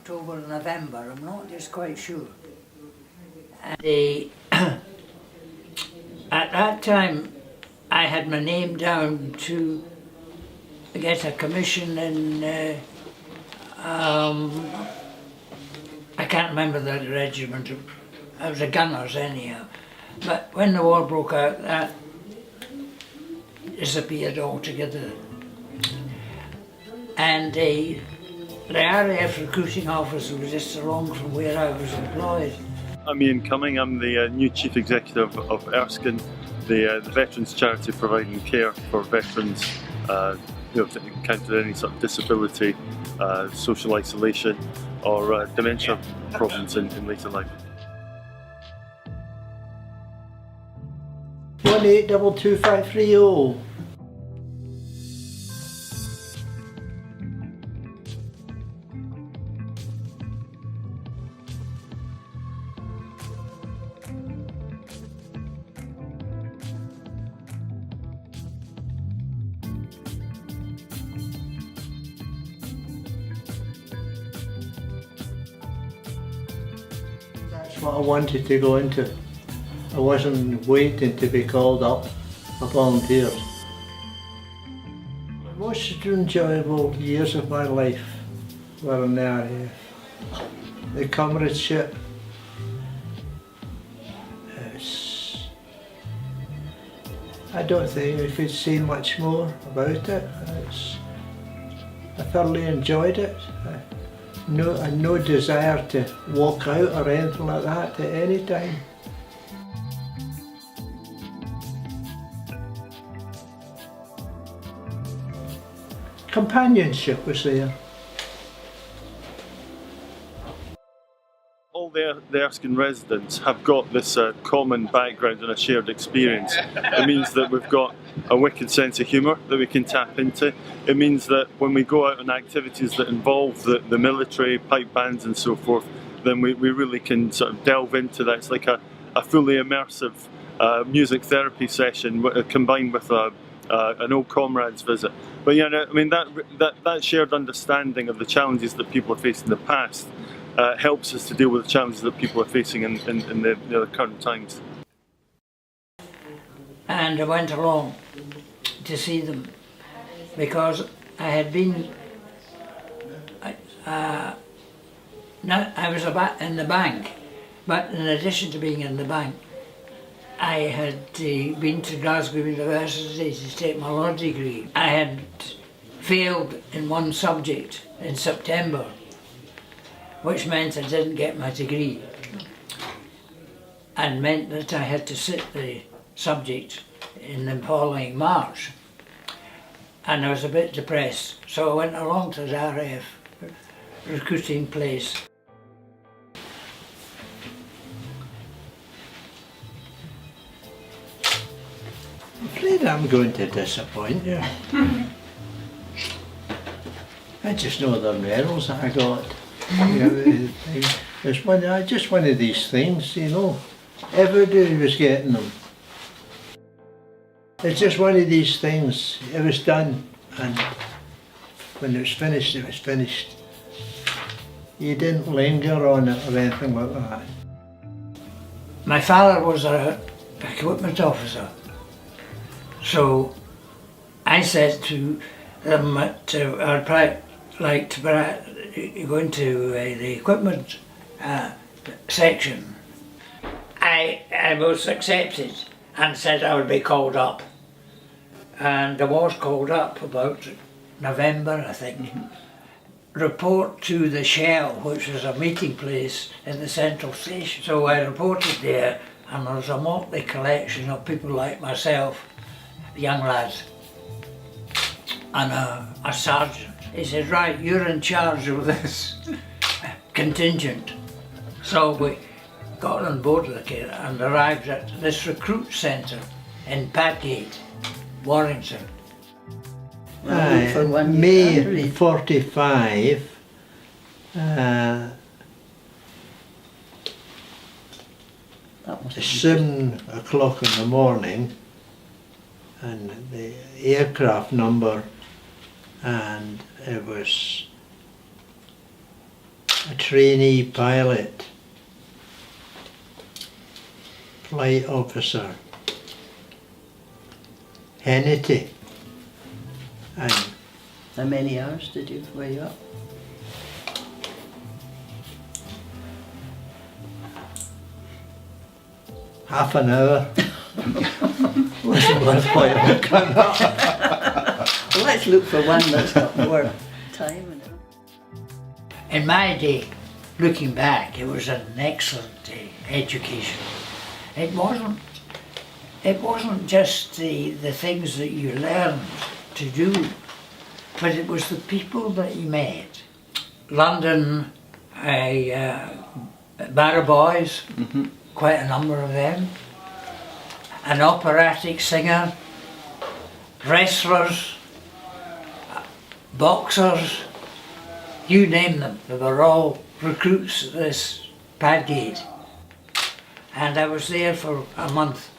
October, November, I'm not just quite sure. And they, at that time, I had my name down to get a commission in, I can't remember the regiment, I was a gunners anyhow. But when the war broke out, that disappeared altogether. And the RAF recruiting office was just along from where I was employed. I'm Ian Cumming, I'm the new Chief Executive of Erskine, the veterans charity providing care for veterans to encounter any sort of disability, social isolation or dementia problems in later life. 1822530. That's what I wanted to go into. I wasn't waiting to be called up. I volunteered. The most enjoyable years of my life were in the RAF. The comradeship. I don't think I could say much more about it. I thoroughly enjoyed it. I had no desire to walk out or anything like that at any time. Companionship was there. All the Erskine residents have got this common background and a shared experience. It means that we've got a wicked sense of humour that we can tap into. It means that when we go out on activities that involve the military, pipe bands and so forth, then we really can sort of delve into that. It's like a fully immersive music therapy session combined with an old comrades visit. But yeah, I mean that shared understanding of the challenges that people have faced in the past helps us to deal with the challenges that people are facing in the current times. And I went along to see them because I had been, I was in the bank, but in addition to being in the bank, I had been to Glasgow University to take my law degree. I had failed in one subject in September, which meant I didn't get my degree, and meant that I had to sit the subject in the following March. And I was a bit depressed, so I went along to the RAF recruiting place. I'm afraid I'm going to disappoint you. I just know the medals that I got. It's just one of these things, you know. Everybody was getting them. It's just one of these things. It was done, and when it was finished, it was finished. You didn't linger on it or anything like that. My father was an equipment officer, so I said to them that I'd like to go into the equipment section. I was accepted and said I would be called up, and I was called up about November, I think. Report to the Shell, which was a meeting place in the central station. So I reported there, and there was a motley collection of people like myself, young lads, and a sergeant. He said, right, you're in charge of this contingent. So we got on board the car and arrived at this recruit centre in Padgate, Warrington. May 45, That was 7 o'clock in the morning, and the aircraft number, and it was a trainee pilot, flight officer, Hennity, and How many hours did you were you up? half an hour. Wasn't worth quite looking up. Well, let's look for one that's got more time in it. In my day, looking back, it was an excellent education. It wasn't just the things that you learned to do, but it was the people that you met. London, Barra Boys, quite a number of them, an operatic singer, wrestlers, boxers, you name them, they were all recruits at this Padgate. And I was there for a month.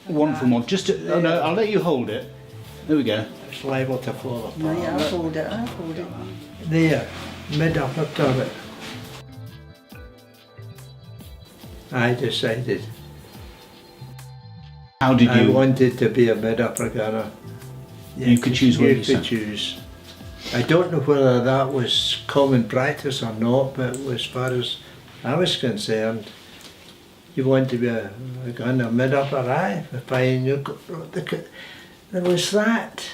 Wonderful mod. Just to, oh no, I'll let you hold it. There we go. It's liable to fall apart. No, yeah, I'll hold it, I'll hold it. There, mid-upper turret. I decided How did I you? wanted to be a mid-upper gunner. You could choose where you you could sat. choose. I don't know whether that was common practice or not, but as far as I was concerned, you want to be a gunner mid-upper, aye, fine. There was that.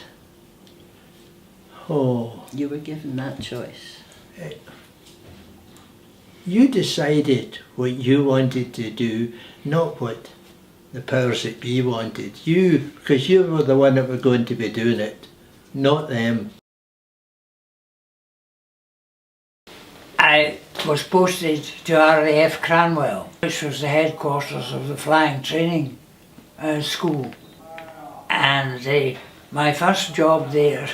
Oh. You were given that choice. You decided what you wanted to do, not what the powers that be wanted. You, because you were the one that were going to be doing it, not them. I was posted to RAF Cranwell, which was the headquarters of the flying training school. And my first job there,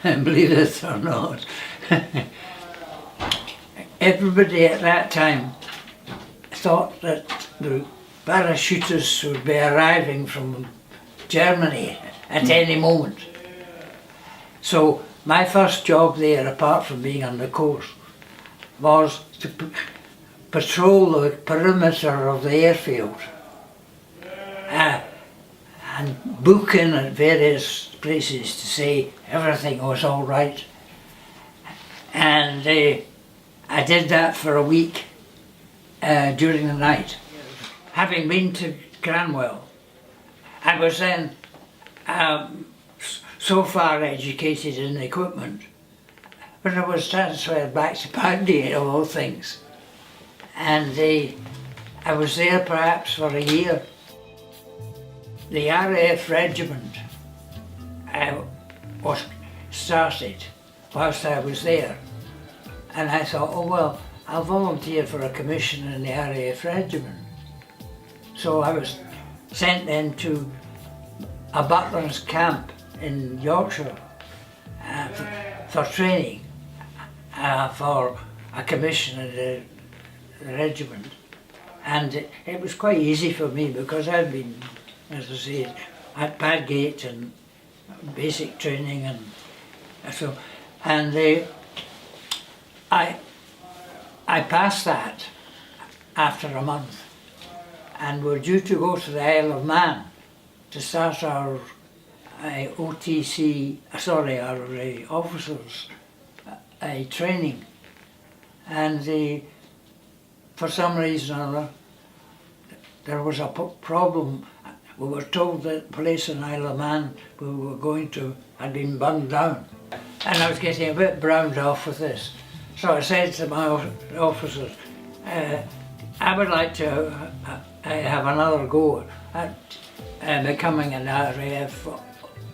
believe it or not, everybody at that time thought that the parachutists would be arriving from Germany at any moment. So my first job there, apart from being on the course, was to patrol the perimeter of the airfield and book in at various places to say everything was all right. And I did that for a week during the night. Having been to Cranwell, I was then so far educated in equipment, but I was transferred back to Padgate of all things. And I was there perhaps for a year. The RAF regiment was started whilst I was there. And I thought, oh well, I'll volunteer for a commission in the RAF regiment. So I was sent then to a butler's camp in Yorkshire for training for a commission in the regiment. And it was quite easy for me because I'd been, as I say, at Padgate and basic training and so, and I passed that after a month, and we're due to go to the Isle of Man to start our OTC, sorry, our officers training. And for some reason or other, there was a problem. We were told that the place in Isle of Man we were going to had been burned down. And I was getting a bit browned off with this. So I said to my officers, I would like to have another go at becoming an RAF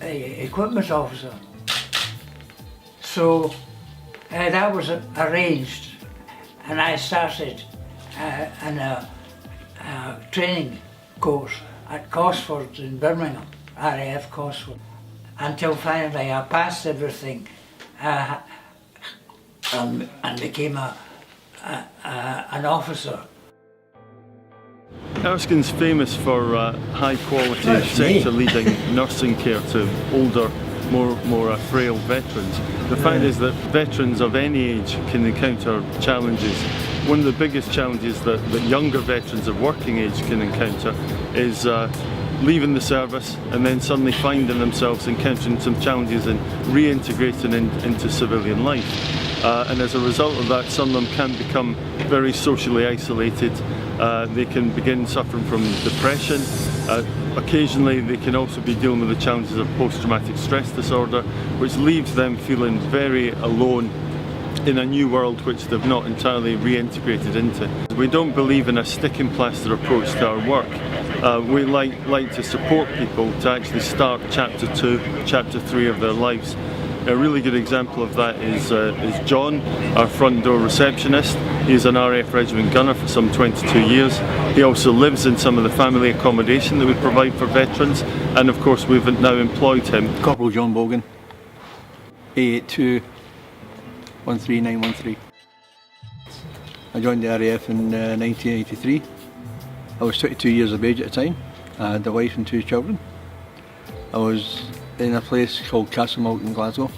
equipment officer. So that was arranged, and I started in a training course at Cosford in Birmingham, RAF Cosford, until finally I passed everything and became an officer. Erskine's famous for high quality That's me. sector leading nursing care to older more frail veterans. The fact is that veterans of any age can encounter challenges. One of the biggest challenges that younger veterans of working age can encounter is leaving the service and then suddenly finding themselves encountering some challenges and reintegrating into civilian life. And as a result of that, some of them can become very socially isolated. They can begin suffering from depression. Occasionally they can also be dealing with the challenges of post-traumatic stress disorder, which leaves them feeling very alone in a new world which they've not entirely reintegrated into. We don't believe in a stick and plaster approach to our work. We like to support people to actually start chapter 2, chapter 3 of their lives. A really good example of that is John, our front door receptionist. He's an RAF regiment gunner for some 22 years. He also lives in some of the family accommodation that we provide for veterans, and of course we've now employed him. Corporal John Bogan, A82 13913. I joined the RAF in 1983. I was 22 years of age at the time. I had a wife and 2 children. I was in a place called Castlemalt in Glasgow.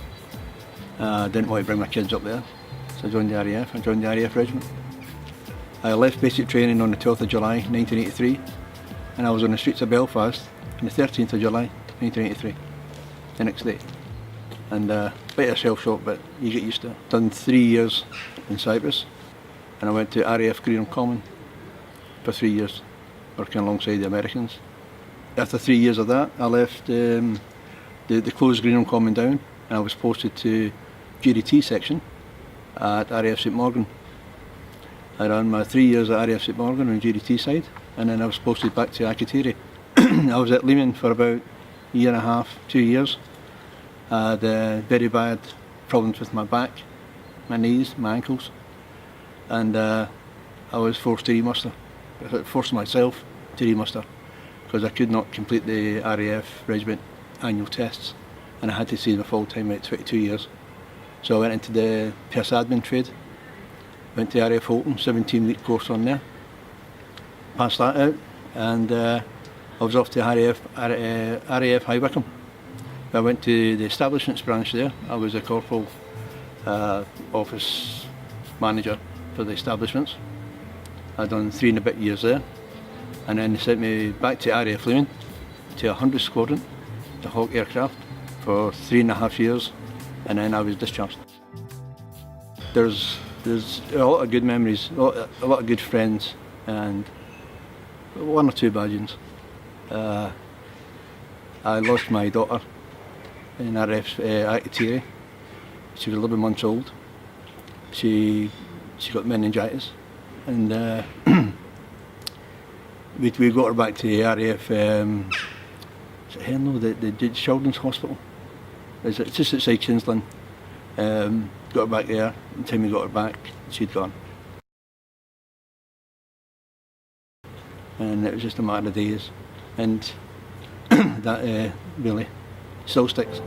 I didn't want to bring my kids up there, so I joined the RAF. I joined the RAF regiment. I left basic training on the 12th of July 1983, and I was on the streets of Belfast on the 13th of July 1983, the next day. And a bit of a shell shock, but you get used to it. Done 3 years in Cyprus, and I went to RAF Greenham Common for 3 years, working alongside the Americans. After 3 years of that, I left the closed Greenham Common down, and I was posted to GDT section at RAF St Morgan. I ran my 3 years at RAF St Morgan on GDT side, and then I was posted back to Akrotiri. I was at Lehman for about a year and a half, 2 years. I had very bad problems with my back, my knees, my ankles, and I was forced to remuster. I forced myself to remuster because I could not complete the RAF regiment annual tests, and I had to see the full time at 22 years. So I went into the purse admin trade, went to RAF Holton, 17-week course on there, passed that out, and I was off to RAF High Wycombe. I went to the establishments branch there. I was a corporal office manager for the establishments. I'd done 3 and a bit years there, and then they sent me back to RAF Lehman to 100 Squadron, the Hawk aircraft, for 3.5 years, and then I was discharged. There's a lot of good memories, a lot of good friends, and 1 or 2 bad ones. I lost my daughter in RAF Akrotiri. She was 11 months old. She got meningitis, and we got her back to the RAF. Is it Hernlow, the Children's Hospital? It's just outside Kinsland. Got her back there. By the time we got her back, she'd gone. And it was just a matter of days, and that really still sticks.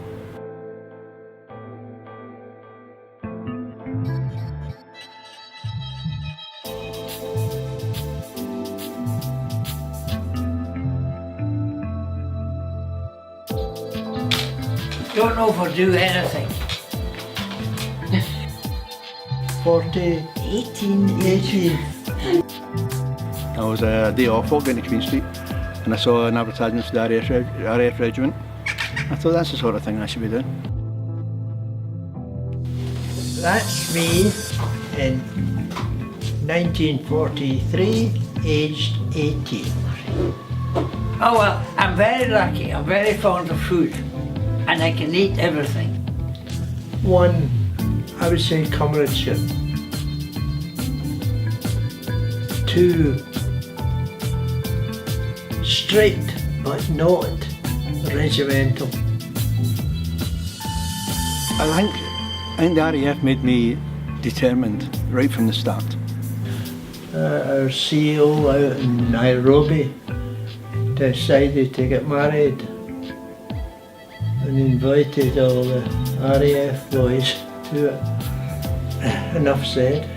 Don't overdo anything. 40, 18. I was a day off walking to Queen Street, and I saw an advertisement for the RAF regiment. I thought that's the sort of thing I should be doing. That's me in 1943, aged 18. Oh well, I'm very lucky. I'm very fond of food, and I can eat everything. 1, I would say comradeship. 2, strict but not regimental. I think the RAF made me determined right from the start. Our CEO out in Nairobi decided to get married and invited all the RAF boys to it. Enough said.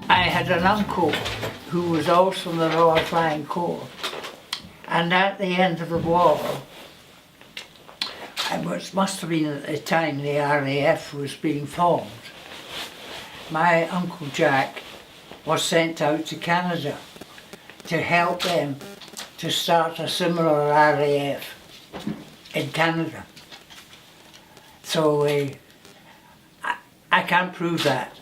I had had an uncle who was also in the Royal Flying Corps, and at the end of the war, it must have been at the time the RAF was being formed, my Uncle Jack was sent out to Canada to help them to start a similar RAF in Canada. So I can't prove that,